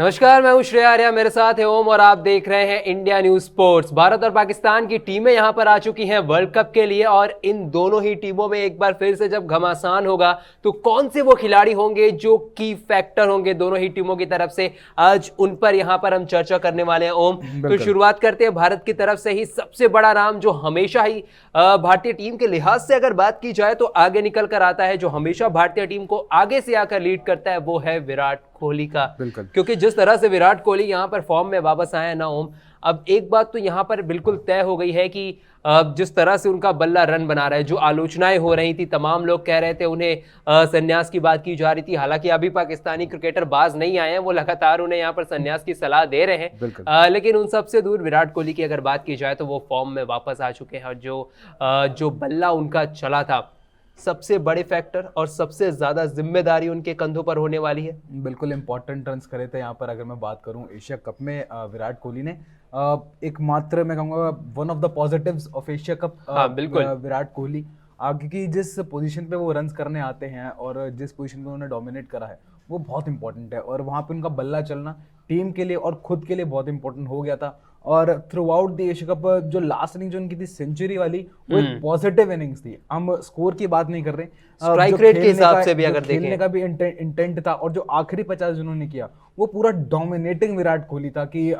नमस्कार, मैं हूं श्रेया आर्या, मेरे साथ है ओम और आप देख रहे हैं इंडिया न्यूज स्पोर्ट्स। भारत और पाकिस्तान की टीमें यहां पर आ चुकी हैं वर्ल्ड कप के लिए और इन दोनों ही टीमों में एक बार फिर से जब घमासान होगा तो कौन से वो खिलाड़ी होंगे जो की फैक्टर होंगे दोनों ही टीमों की तरफ से, आज उन पर यहां पर हम चर्चा करने वाले हैं। ओम, तो शुरुआत करते हैं भारत की तरफ से ही। सबसे बड़ा नाम जो हमेशा ही भारतीय टीम के लिहाज से अगर बात की जाए तो आगे निकल कर आता है, जो हमेशा भारतीय टीम को आगे से आकर लीड करता है, वो है विराट कोहली का। क्योंकि जिस तरह से विराट कोहली यहां पर फॉर्म में वापस आए हैं ना ओम, अब एक बात तो यहां पर बिल्कुल तय हो गई है कि जिस तरह से उनका बल्ला रन बना रहा है, जो आलोचनाएं हो रही थी, तमाम लोग कह रहे थे उन्हें संन्यास की बात की जा रही थी। हालांकि अभी पाकिस्तानी क्रिकेटर बाज नहीं आए हैं, वो लगातार उन्हें यहां पर संन्यास की सलाह दे रहे हैं। लेकिन उन सबसे दूर विराट कोहली की अगर बात की जाए तो वो फॉर्म में वापस आ चुके हैं और जो बल्ला उनका चला था, सबसे बड़े फैक्टर और सबसे ज्यादा जिम्मेदारी उनके कंधों पर होने वाली है। बिल्कुल इंपॉर्टेंट रन्स करे थे यहाँ पर। अगर मैं बात करूँ एशिया कप में विराट कोहली ने एकमात्र, मैं कहूँगा one of the positives of Asia cup, बिल्कुल विराट कोहली। क्योंकि जिस पोजीशन पे वो रन्स करने आते हैं और जिस पोजीशन पे उन्होंने डोमिनेट करा है वो बहुत इंपॉर्टेंट है, और वहाँ पे उनका बल्ला चलना टीम के लिए और खुद के लिए बहुत इंपॉर्टेंट हो गया था। और through out the Asia cup जो लास्ट इनिंग जो उनकी थी सेंचुरी वाली, वो एक पॉजिटिव इनिंग्स थी। हम स्कोर की बात नहीं कर रहे, स्ट्राइक रेट के हिसाब से भी अगर देखें, खेलने का भी इंटेंट था, और जो आखिरी 50 जिन्होंने किया वो पूरा डोमिनेटिंग विराट कोहली था। कि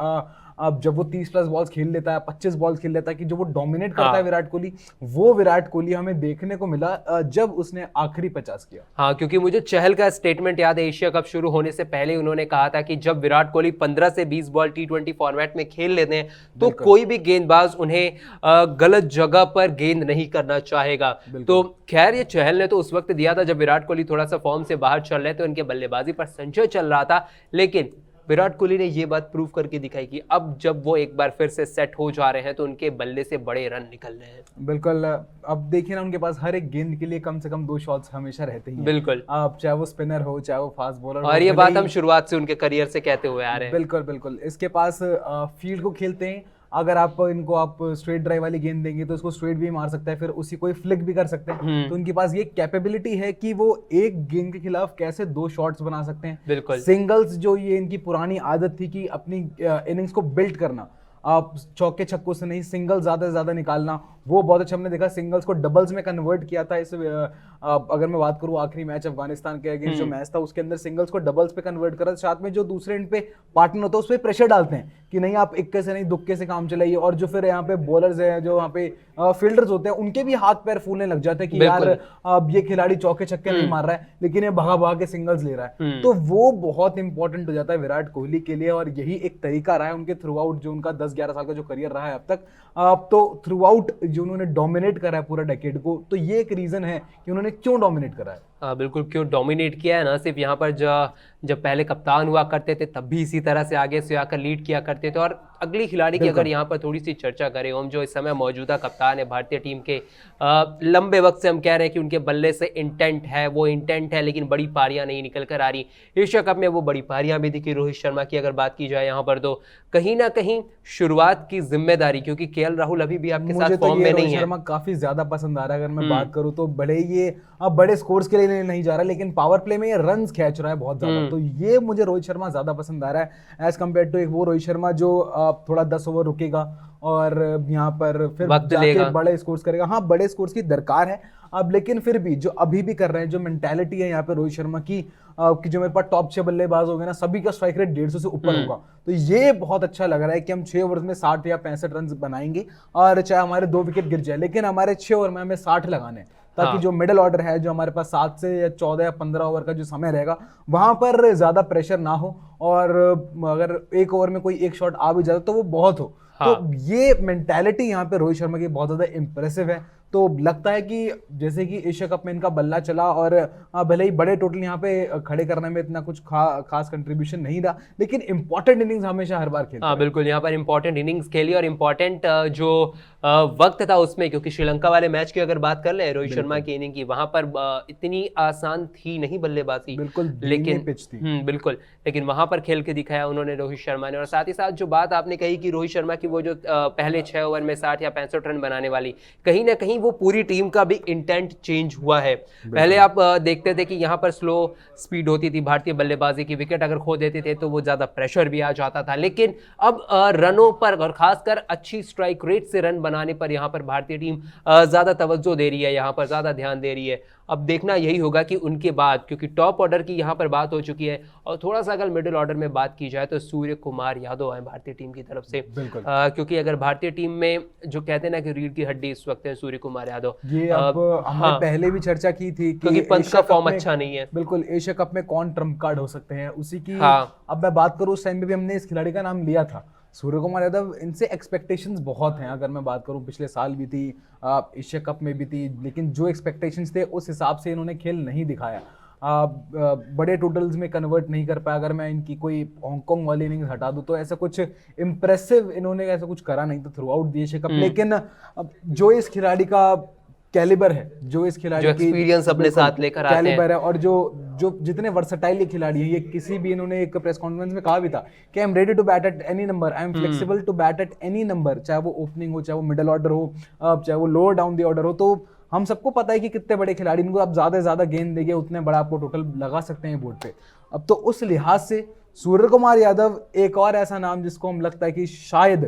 अब जब वो 30+ बॉल्स खेल लेता है, 25 बॉल्स खेल लेता है, कि जो वो डोमिनेट करता है विराट कोहली, वो विराट कोहली हमें देखने को मिला जब उसने आखिरी 50 किया। हाँ, क्योंकि मुझे चहल का स्टेटमेंट याद है एशिया कप शुरू होने से पहले उन्होंने कहा था कि जब विराट कोहली 15 से 20 बॉल T20 फॉर्मेट में खेल लेते हैं तो कोई भी गेंदबाज उन्हें गलत जगह पर गेंद नहीं करना चाहेगा। तो खैर, ये चहल ने तो उस वक्त दिया था जब विराट कोहली थोड़ा सा फॉर्म से बाहर चल रहे थे, उनके बल्लेबाजी पर संशय चल रहा था। लेकिन विराट कोहली ने ये बात प्रूव करके दिखाई कि अब जब वो एक बार फिर से सेट हो जा रहे हैं तो उनके बल्ले से बड़े रन निकल रहे हैं। बिल्कुल। अब देखिए ना, उनके पास हर एक गेंद के लिए कम से कम 2 शॉट्स हमेशा रहते हैं। बिल्कुल। अब चाहे वो स्पिनर हो, चाहे वो फास्ट बॉलर हो, और ये बात हम शुरुआत से उनके करियर से कहते हुए आ रहे हैं। बिल्कुल बिल्कुल। इसके पास फील्ड को खेलते हैं। अगर आप स्ट्रेट ड्राइव वाली गेंद देंगे तो उसको स्ट्रेट भी मार सकता है, फिर उसी कोई फ्लिक भी कर सकते हैं। तो उनके पास ये कैपेबिलिटी है कि वो एक गेंद के खिलाफ कैसे 2 शॉट्स बना सकते हैं। बिल्कुल। सिंगल्स, जो ये इनकी पुरानी आदत थी कि अपनी इनिंग्स को बिल्ड करना, आप चौके छक्कों से नहीं, सिंगल ज्यादा से ज्यादा निकालना, वो बहुत अच्छा हमने देखा। सिंगल्स को डबल्स में कन्वर्ट किया था। इस अगर मैं बात करूं आखिरी मैच अफगानिस्तान के अगेंस्ट जो मैच था, उसके अंदर सिंगल्स को डबल्स पे कन्वर्ट करा। साथ में जो दूसरे एंड पे पार्टनर होता है उस पर प्रेशर डालते हैं कि नहीं, आप इक्के से नहीं दुक्के से काम चलाइए। और जो फिर यहाँ पे बॉलर्स हैं, जो यहाँ पे फील्डर्स होते हैं, उनके भी हाथ पैर फूलने लग जाते हैं कि यार अब ये खिलाड़ी चौके छक्के नहीं मार रहा है, लेकिन ये भगा भगा के सिंगल्स ले रहा है। तो वो बहुत इंपॉर्टेंट हो जाता है विराट कोहली के लिए, और यही एक तरीका रहा है उनके थ्रू आउट, जो उनका 10-11 साल का जो करियर रहा है अब तक। तो थ्रू आउट जो उन्होंने डोमिनेट करा है पूरा डेकेड को, तो ये एक रीजन है कि उन्होंने क्यों डोमिनेट करा है। बिल्कुल, क्यों डोमिनेट किया है। ना सिर्फ यहाँ पर जब पहले कप्तान हुआ करते थे तब भी इसी तरह से आगे से आकर लीड किया करते थे। और अगली खिलाड़ी की अगर यहाँ पर थोड़ी सी चर्चा करें हम, जो इस समय मौजूदा कप्तान है भारतीय टीम के, लंबे वक्त से हम कह रहे हैं कि उनके बल्ले से इंटेंट है, वो इंटेंट है, लेकिन बड़ी पारियां नहीं निकल कर आ रही। एशिया कप में वो बड़ी पारियां भी दिखी। रोहित शर्मा की अगर बात की जाए यहाँ पर, तो कहीं ना कहीं शुरुआत की जिम्मेदारी, क्योंकि केएल राहुल अभी भी आपके साथ फॉर्म में नहीं है। रोहित शर्मा काफी ज्यादा पसंद आ रहा है। अगर मैं बात करूं तो भले ये अब बड़े स्कोर्स के लिए नहीं जा रहा, लेकिन पावर प्ले में ये रन्स खींच रहा है बहुत ज्यादा। तो ये मुझे रोहित शर्मा ज्यादा पसंद आ रहा है एज कम्पेयर टू एक वो रोहित शर्मा जो थोड़ा 10 ओवर रुकेगा और यहाँ पर फिर जाके बड़े स्कोर्स करेगा। हाँ, बड़े स्कोर्स की दरकार है अब, लेकिन फिर भी जो अभी भी कर रहे हैं, जो मेंटालिटी है यहाँ पे रोहित शर्मा की, कि जो मेरे पास टॉप 6 बल्लेबाज हो गए ना, सभी का स्ट्राइक रेट 150 से ऊपर होगा। तो ये बहुत अच्छा लग रहा है कि हम 6 ओवर में 60 या 65 रन बनाएंगे, और चाहे हमारे 2 विकेट गिर जाए, लेकिन हमारे 6 ओवर में हमें 60 लगाने, ताकि जो मिडिल ऑर्डर है, जो हमारे पास 7 से या 14 या 15 ओवर का जो समय रहेगा, वहां पर ज्यादा प्रेशर ना हो, और अगर 1 ओवर में कोई 1 शॉट आ भी जाता तो वो बहुत हो। तो ये मेंटालिटी यहाँ पे रोहित शर्मा की बहुत ज्यादा इंप्रेसिव है। तो लगता है कि जैसे कि एशिया कप में इनका बल्ला चला, और भले ही बड़े टोटल यहाँ पे खड़े करने में इतना कुछ खास कंट्रीब्यूशन नहीं रहा, लेकिन इंपॉर्टेंट इनिंग्स हमेशा हर बार खेलते हैं। बिल्कुल, यहाँ पर इंपॉर्टेंट इनिंग्स खेली, और इंपॉर्टेंट जो वक्त था उसमें, क्योंकि श्रीलंका वाले मैच की अगर बात कर ले रोहित शर्मा की इनिंग की, वहां पर इतनी आसान थी नहीं बल्लेबाजी, बिल्कुल, लेकिन पिच थी। बिल्कुल, लेकिन वहां पर खेल के दिखाया उन्होंने रोहित शर्मा ने। और साथ ही साथ जो बात आपने कही कि रोहित शर्मा की वो जो पहले 6 ओवर में 60 या 65 रन बनाने वाली, कहीं ना कहीं वो पूरी टीम का भी इंटेंट चेंज हुआ है। पहले आप देखते थे कि यहाँ पर स्लो स्पीड होती थी भारतीय बल्लेबाजी की, विकेट अगर खो देते थे तो वो ज़्यादा प्रेशर भी आ जाता था, लेकिन अब रनों पर और खासकर अच्छी स्ट्राइक रेट से रन बनाने पर यहाँ पर भारतीय टीम ज़्यादा तवज्जो दे रही है, यहाँ पर ज़्यादा ध्यान दे रही है। अब देखना यही होगा कि उनके बाद, क्योंकि टॉप ऑर्डर की यहाँ पर बात हो चुकी है और थोड़ा सा अगर मिडिल ऑर्डर में बात की जाए तो सूर्य कुमार यादव है भारतीय टीम की तरफ से, क्योंकि अगर भारतीय टीम में जो कहते हैं ना कि रीढ़ की हड्डी इस वक्त है सूर्य कुमार यादव, ये अब हमने पहले भी चर्चा की थी क्योंकि पंत का फॉर्म अच्छा नहीं है। बिल्कुल, एशिया कप में कौन ट्रम्प कार्ड हो सकते हैं उसी की अब मैं बात करूं, उस टाइम पे भी हमने इस खिलाड़ी का नाम लिया था, सूर्य कुमार यादव। इनसे एक्सपेक्टेशंस बहुत हैं, अगर मैं बात करूं पिछले साल भी थी, एशिया कप में भी थी, लेकिन जो एक्सपेक्टेशंस थे उस हिसाब से इन्होंने खेल नहीं दिखाया, बड़े टोटल्स में कन्वर्ट नहीं कर पाया। अगर मैं इनकी कोई हांगकांग वाली इनिंग्स हटा दूं तो ऐसा कुछ इम्प्रेसिव इन्होंने ऐसा कुछ करा नहीं था थ्रू आउट एशिया कप। लेकिन जो इस खिलाड़ी का कैलिबर है, जो इस खिलाड़ी की एक्सपीरियंस अपने साथ लेकर आते हैं, कैलिबर है, और जो जितने वर्सटाइल ये खिलाड़ी हैं, ये किसी भी, इन्होंने एक प्रेस कॉन्फ्रेंस में कहा भी था कि I am ready to bat at any number, I am flexible to bat at any number, चाहे वो ओपनिंग हो, चाहे वो मिडिल ऑर्डर हो, चाहे वो लोअर डाउन द ऑर्डर हो। तो हम सबको पता है कि कितने बड़े खिलाड़ी, इनको आप ज्यादा से ज्यादा गेंद देंगे उतने बड़ा आपको टोटल लगा सकते हैं बोर्ड पे। अब तो उस लिहाज से सूर्य कुमार यादव एक और ऐसा नाम जिसको हम लगता है कि शायद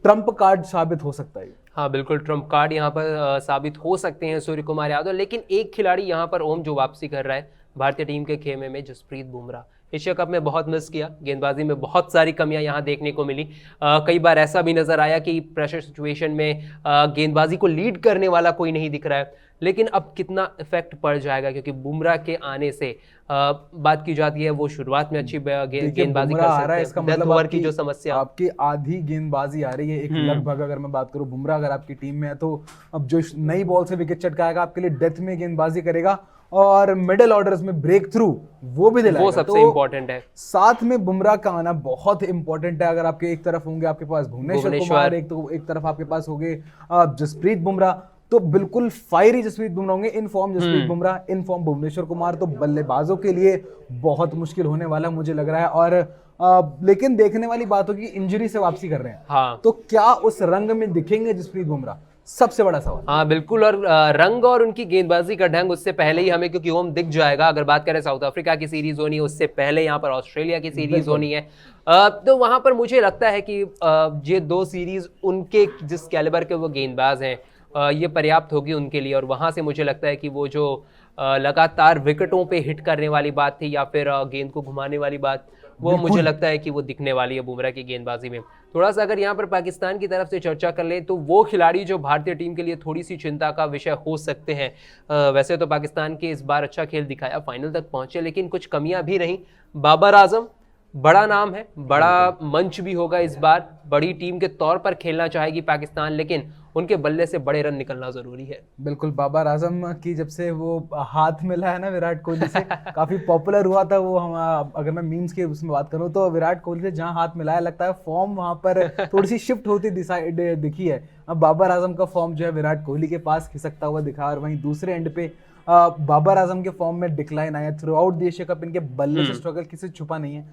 ट्रम्प कार्ड साबित हो सकता है। हाँ बिल्कुल, ट्रम्प कार्ड यहाँ पर साबित हो सकते हैं सूर्य कुमार यादव। लेकिन एक खिलाड़ी यहाँ पर ओम जो वापसी कर रहा है भारतीय टीम के खेमे में, जसप्रीत बुमराह। एशिया कप में बहुत मिस किया, गेंदबाजी में बहुत सारी कमियां यहाँ देखने को मिली। कई बार ऐसा भी नजर आया कि प्रेशर सिचुएशन में गेंदबाजी को लीड करने वाला कोई नहीं दिख रहा है। लेकिन अब कितना इफेक्ट पड़ जाएगा, क्योंकि बुमराह के आने से बात की जाती है वो शुरुआत में अच्छी गेंदबाजी कर सकते हैं। इसका मतलब ओवर की जो समस्या, आपकी आधी गेंदबाजी आ रही है एक लगभग, अगर मैं बात करूं बुमराह अगर आपकी टीम में है तो अब जो नई बॉल से विकेट चटकाएगा आपके लिए डेथ में गेंदबाजी करेगा और मिडिल ऑर्डर्स में ब्रेक थ्रू वो भी दिलाएगा, वो सबसे इंपॉर्टेंट है। साथ में बुमराह का आना बहुत इंपॉर्टेंट है। अगर आपके एक तरफ होंगे आपके पास भुवनेश्वर कुमार, एक तरफ आपके पास होंगे जसप्रीत बुमराह, तो बिल्कुल फायरी जसप्रीत बुमराह होंगे। In form Jasprit Bumrah, in form Bhuvneshwar Kumar, तो बल्लेबाजों के लिए बहुत मुश्किल होने वाला मुझे लग रहा है। और लेकिन देखने वाली बात होगी, इंजरी से वापसी कर रहे हैं, हाँ, तो क्या उस रंग में दिखेंगे जसप्रीत बुमराह, सबसे बड़ा सवाल। हाँ बिल्कुल, और रंग और उनकी गेंदबाजी का ढंग उससे पहले ही हमें, क्योंकि ओम दिख जाएगा। अगर बात करें साउथ अफ्रीका की सीरीज होनी है, उससे पहले यहाँ पर ऑस्ट्रेलिया की सीरीज होनी है, तो वहां पर मुझे लगता है कि ये दो सीरीज उनके जिस कैलिबर के वो गेंदबाज हैं ये पर्याप्त होगी उनके लिए। और वहां से मुझे लगता है कि वो जो लगातार विकेटों पे हिट करने वाली बात थी या फिर गेंद को घुमाने वाली बात, वो मुझे लगता है कि वो दिखने वाली है बुमराह की गेंदबाजी में। थोड़ा सा अगर यहाँ पर पाकिस्तान की तरफ से चर्चा कर लें तो वो खिलाड़ी जो भारतीय टीम के लिए थोड़ी सी चिंता का विषय हो सकते हैं। वैसे तो पाकिस्तान के इस बार अच्छा खेल दिखाया, फाइनल तक पहुंचे, लेकिन कुछ कमियां भी रहीं। बाबर आजम बड़ा नाम है, बड़ा मंच भी होगा इस बार, बड़ी टीम के तौर पर खेलना चाहेगी पाकिस्तान, लेकिन उनके बल्ले से बड़े रन निकलना जरूरी है। बिल्कुल, बाबर आजम की जब से वो हाथ मिला है ना विराट कोहली से, काफी पॉपुलर हुआ था वो। हम अगर मैं मीम्स के उसमें बात करूं तो विराट कोहली से जहां हाथ मिलाया, लगता है फॉर्म वहां पर थोड़ी सी शिफ्ट होती दिखी है। अब बाबर आजम का फॉर्म जो है विराट कोहली के पास खिसकता हुआ दिखा, और वहीं दूसरे एंड पे बाबर आजम के फॉर्म में डिक्लाइन आया। थ्रू आउट एशिया कप इनके बल्ले से स्ट्रगल किसी छुपा नहीं है,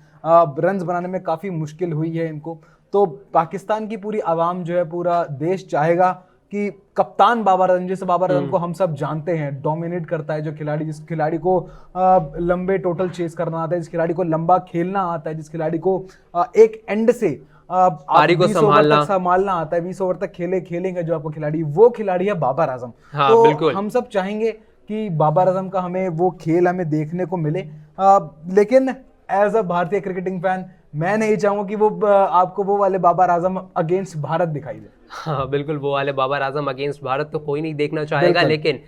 रन्स बनाने में काफी मुश्किल हुई है इनको। तो पाकिस्तान की पूरी आवाम जो है, पूरा देश चाहेगा कि कप्तान बाबर आजम, जैसे बाबर आजम को हम सब जानते हैं, डोमिनेट करता है जो खिलाड़ी, जिस खिलाड़ी को लंबे टोटल चेस करना आता है, जिस खिलाड़ी को लंबा खेलना आता है, जिस खिलाड़ी को एक एंड से पारी को संभालना आता है, 20 ओवर तक खेलेंगे जो आपको खिलाड़ी, वो खिलाड़ी है बाबर आजम। हाँ, तो बिल्कुल। हम सब चाहेंगे कि बाबर आजम का हमें वो खेल हमें देखने को मिले, लेकिन एज अ भारतीय क्रिकेटिंग फैन मैं नहीं चाहूंगा कि वो आपको वो वाले बाबर आजम अगेंस्ट भारत दिखाई दे। हाँ बिल्कुल, वो वाले बाबर आजम अगेंस्ट भारत तो कोई नहीं देखना चाहेगा, लेकिन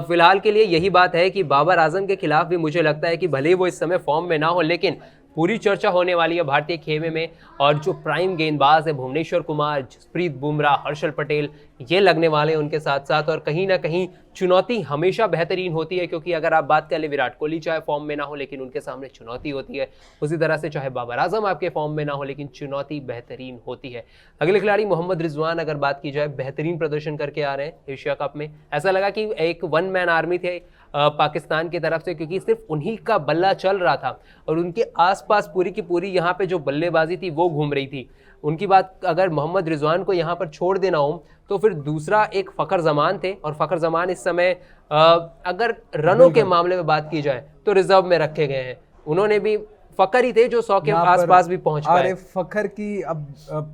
फिलहाल के लिए यही बात है कि बाबर आजम के खिलाफ भी मुझे लगता है कि भले ही वो इस समय फॉर्म में ना हो, लेकिन पूरी चर्चा होने वाली है भारतीय खेमे में। और जो प्राइम गेंदबाज है भुवनेश्वर कुमार, जसप्रीत बुमराह, हर्षल पटेल, ये लगने वाले हैं उनके साथ साथ। और कहीं ना कहीं चुनौती हमेशा बेहतरीन होती है, क्योंकि अगर आप बात कर ले विराट कोहली चाहे फॉर्म में ना हो लेकिन उनके सामने चुनौती होती है, उसी तरह से चाहे बाबर आजम आपके फॉर्म में ना हो लेकिन चुनौती बेहतरीन होती है। अगले खिलाड़ी मोहम्मद रिजवान, अगर बात की जाए, बेहतरीन प्रदर्शन करके आ रहे हैं एशिया कप में। ऐसा लगा कि एक वन मैन आर्मी थे पाकिस्तान की तरफ से, क्योंकि सिर्फ उन्हीं का बल्ला चल रहा था और उनके आसपास पूरी की पूरी यहाँ पे जो बल्लेबाजी थी वो घूम रही थी। उनकी बात अगर मोहम्मद रिजवान को यहाँ पर छोड़ देना हो तो फिर दूसरा एक फ़खर जमान थे, और फ़खर जमान इस समय अगर रनों के मामले में बात की जाए तो रिजर्व में रखे गए हैं। उन्होंने भी फखर ही थे जो 100 के आसपास भी पहुंच पाए। अरे फखर की अब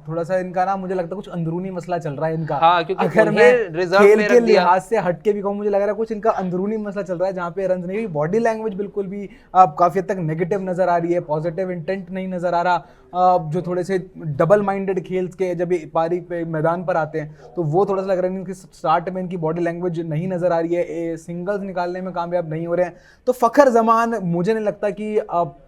थोड़ा सा इनका ना मुझे लगता है कुछ अंदरूनी मसला चल रहा है इनका। हाँ, क्योंकि अगर मैं रिजर्व खेल में के रख दिया लिहाज से हटके भी कहूँ, मुझे लग रहा है कुछ इनका अंदरूनी मसला चल रहा है, जहाँ पे रन नहीं, बॉडी लैंग्वेज बिल्कुल भी काफी हद तक नेगेटिव नजर आ रही है, पॉजिटिव इंटेंट नहीं नजर आ रहा। जो थोड़े से डबल माइंडेड खेल के जब ये पारी पे मैदान पर आते हैं तो वो थोड़ा सा लग रहा है इनकी स्टार्ट में इनकी बॉडी लैंग्वेज नहीं नजर आ रही है, सिंगल्स निकालने में कामयाब नहीं हो रहे हैं। तो फखर जमान मुझे नहीं लगता कि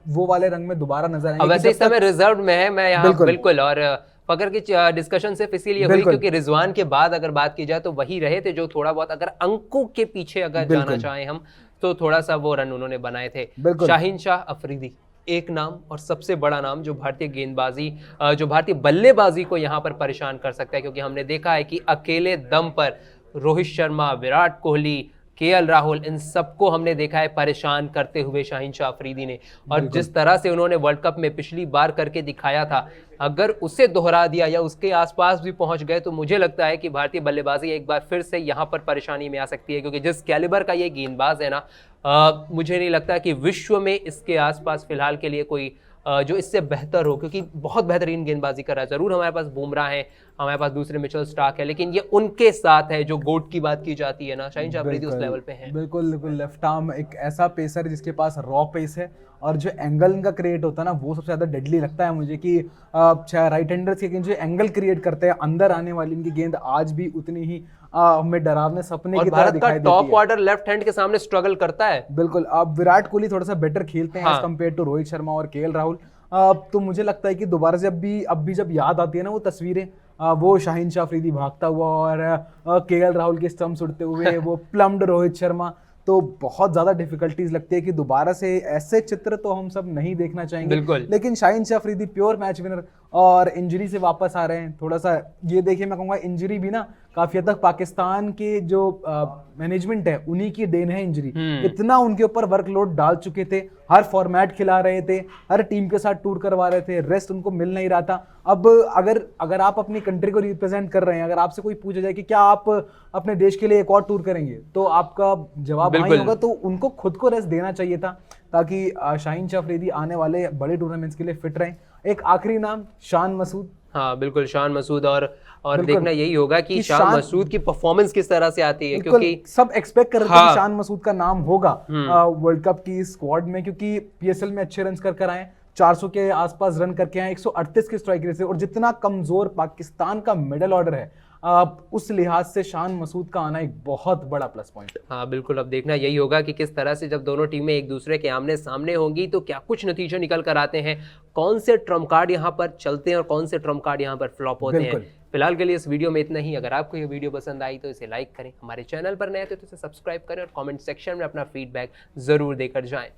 वो वाले रंग में दोबारा नजर आएंगे। वैसे इस समय रिजर्व में है, मैं यहाँ बिल्कुल। और फखर की डिस्कशन सिर्फ इसीलिए हुई क्योंकि रिजवान के बाद अगर बात की जाए तो वही रहे थे जो थोड़ा बहुत अगर अंकों के पीछे अगर जाना चाहें हम तो थोड़ा सा वो रन उन्होंने बनाए थे। शाहीन शाह अफरीदी एक नाम और सबसे बड़ा नाम जो भारतीय गेंदबाजी जो भारतीय बल्लेबाजी को यहाँ पर परेशान कर सकता है, क्योंकि हमने देखा है कि अकेले दम पर रोहित शर्मा, विराट कोहली, केएल राहुल, इन सबको हमने देखा है परेशान करते हुए शाहीन शाह अफरीदी ने। और जिस तरह से उन्होंने वर्ल्ड कप में पिछली बार करके दिखाया था, अगर उसे दोहरा दिया या उसके आसपास भी पहुंच गए तो मुझे लगता है कि भारतीय बल्लेबाजी एक बार फिर से यहाँ पर परेशानी में आ सकती है, क्योंकि जिस कैलिबर का ये गेंदबाज है ना, मुझे नहीं लगता कि विश्व में इसके आसपास फिलहाल के लिए कोई जो इससे बेहतर हो, क्योंकि बहुत बेहतरीन गेंदबाजी कर रहा है। जरूर हमारे पास बुमराह है, हमारे पास दूसरे मिचेल स्टार्क है, लेकिन ये उनके साथ है जो गोट की बात की जाती है ना, शाहीन शाह अफरीदी उस लेवल पे है। बिल्कुल बिल्कुल, लेफ्ट आर्म एक ऐसा पेसर जिसके पास रॉ पेस है, और जो एंगल इनका क्रिएट होता है ना वो सबसे ज्यादा डेडली लगता है मुझे, कि राइट हैंडर्स के जो एंगल क्रिएट करते हैं अंदर आने वाली इनकी गेंद आज भी उतनी ही हमें डरावने सपने की तरह दिखाई देती है। टॉप ऑर्डर लेफ्ट हैंड के सामने स्ट्रगल करता है। बिल्कुल, अब विराट कोहली थोड़ा सा बेटर खेलते हैं as compared to Rohit Sharma और केएल राहुल। तो मुझे लगता है कि दोबारा से अब भी जब याद आती है ना वो तस्वीरें, वो शाहीन शाह अफरीदी भागता हुआ और केएल राहुल के स्टंप्स उड़ते हुए, वो प्लम्ड रोहित शर्मा, तो बहुत ज्यादा डिफिकल्टीज लगती है कि दोबारा से ऐसे चित्र तो हम सब नहीं देखना चाहेंगे। लेकिन Shaheen Shah Afridi pure match winner और इंजरी से वापस आ रहे हैं। थोड़ा सा ये देखिए, मैं कहूँगा इंजरी भी ना काफी हद तक पाकिस्तान के जो मैनेजमेंट है उन्हीं की देन है इंजरी। इतना उनके ऊपर वर्कलोड डाल चुके थे, हर फॉर्मेट खिला रहे थे, हर टीम के साथ टूर करवा रहे थे, रेस्ट उनको मिल नहीं रहा था। अब अगर आप अपनी कंट्री को रिप्रेजेंट कर रहे हैं, अगर आपसे कोई पूछा जाए कि क्या आप अपने देश के लिए एक और टूर करेंगे, तो आपका जवाब नहीं होगा। तो उनको खुद को रेस्ट देना चाहिए था ताकि शाहीन शाह अफरीदी आने वाले बड़े टूर्नामेंट्स के लिए फिट रहें। एक आखिरी नाम शान मसूद। हाँ बिल्कुल, शान मसूद। और देखना यही होगा कि शान मसूद की परफॉर्मेंस किस तरह से आती है, क्योंकि सब एक्सपेक्ट कर रहे थे कि शान मसूद का नाम होगा वर्ल्ड कप की स्क्वाड में, क्योंकि पीएसएल में अच्छे रन कर आए, 400 के आसपास रन करके आए, 138 की स्ट्राइक रेट से, और जितना कमजोर पाकिस्तान का मिडिल ऑर्डर है उस लिहाज से शान मसूद का आना एक बहुत बड़ा प्लस पॉइंट। हाँ बिल्कुल, अब देखना यही होगा कि किस तरह से जब दोनों टीमें एक दूसरे के आमने सामने होंगी तो क्या कुछ नतीजे निकल कर आते हैं, कौन से ट्रम्प कार्ड यहाँ पर चलते हैं और कौन से ट्रम्प कार्ड यहाँ पर फ्लॉप होते हैं। फिलहाल के लिए इस वीडियो में इतना ही। अगर आपको ये वीडियो पसंद आई तो इसे लाइक करें, हमारे चैनल पर नए थे तो इसे सब्सक्राइब करें और कमेंट सेक्शन में अपना फीडबैक जरूर देकर जाएं।